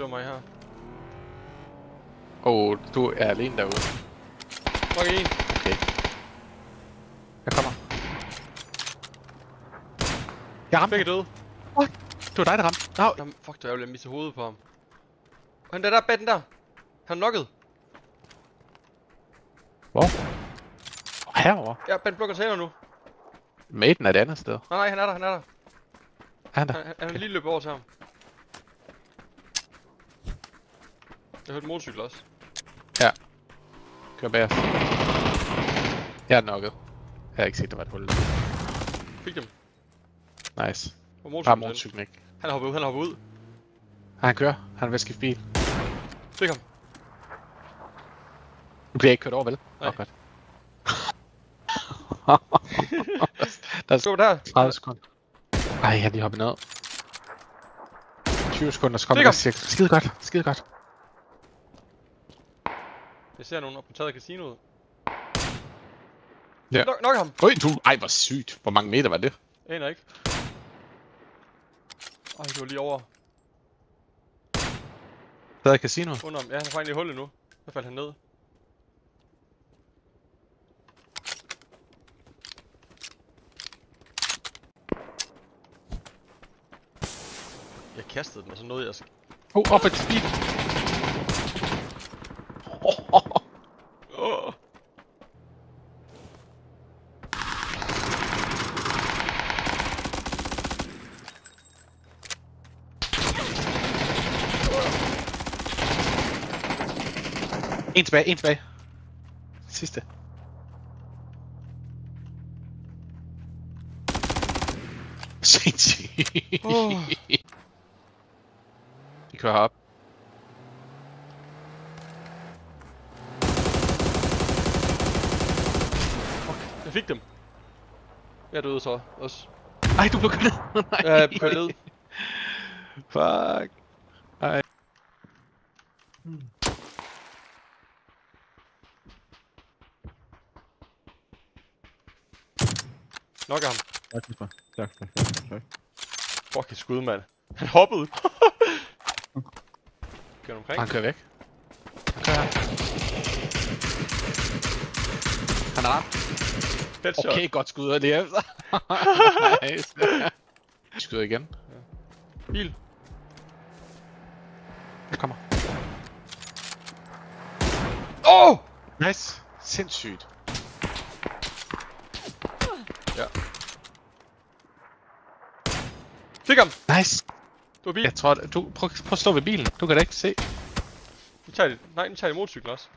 det var mig her. Du er alene derude. Nok en. Okay. Jeg kommer. Jeg ramte. Begge døde. What? Det var dig, der ramte. No. Jamen, fuck, jeg ville miste hovedet på ham. Og han der bag den der. Han er knocket. Hvor? Herovre? Ja, bag den blå container nu. Maten er et andet sted. Nej, han er der, han er der. Er han der? Han er lige løbet over til ham. Jeg hørte motorcykel også. Ja. Kør bag os. Jeg er nokket. Jeg havde ikke set, der var et hul. Fik dem. Nice. Hvor Bare motorcyklen? motorcyklen ikke. Han hopper ud, han hopper ud. Han kører. Han er ved at skifte bil. Fik ham. Nu bliver jeg ikke kørt over, vel? Nej. Godt. Der Gå der. er 30 sekunder. Ej, jeg har lige hoppet ned. 20 sekunder, så kommer Fik ham. der cirka. Skide godt, skide godt. Jeg ser nogen op på taget af casinoet. Ja. Nok ham. Ej, hvor sygt. Hvor mange meter var det? Aner ikke. Ej, det var lige over. Der er casinoet. Under ham. Ja, han er faktisk i hullet nu. Så faldt han ned. Jeg kastede den, og så nåede jeg... Op et speed. En tilbage. Sidste. Sindssygt. Vi kører op. Jeg fik dem. Jeg døde så også. Ej, du blev kørt ned. Ja, jeg kørt ned. Fuck. Ej. Nok ham. Tak. Fuck, et skud, mand. Han hoppede. Kører omkring. Han kører væk. Han kører her. Han er ramt. Headshot. Okay, godt skud af det efter. Nice. Skyder igen. Bil. Jeg kommer. Åh! Nice. Sindssygt. Ja. Fik ham! Nice. Du var bil. Jeg tror, prøv at slå ved bilen. Du kan da ikke se. Nu tager jeg motorcyklen også.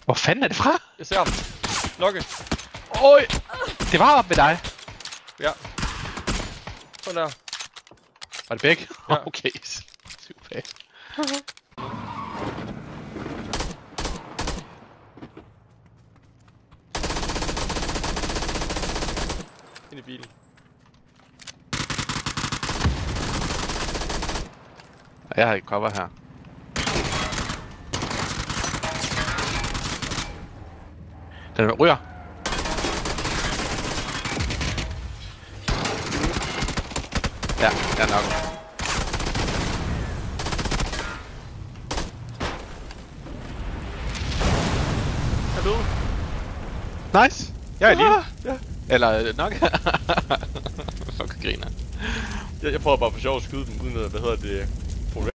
Hvor fanden er det fra? Jeg ser ham. Nokke. Oj! Det var op med dig. Ja. Sådan der. Var det begge? Ja. Okay. Super. Ind i bilen. Jeg har et cover her. Den ryger. Ja, den er nok. Er du? Nice. Jeg er lige. Ja. Eller nok. Fuck griner. Jeg prøver bare for sjov at skyde dem uden at,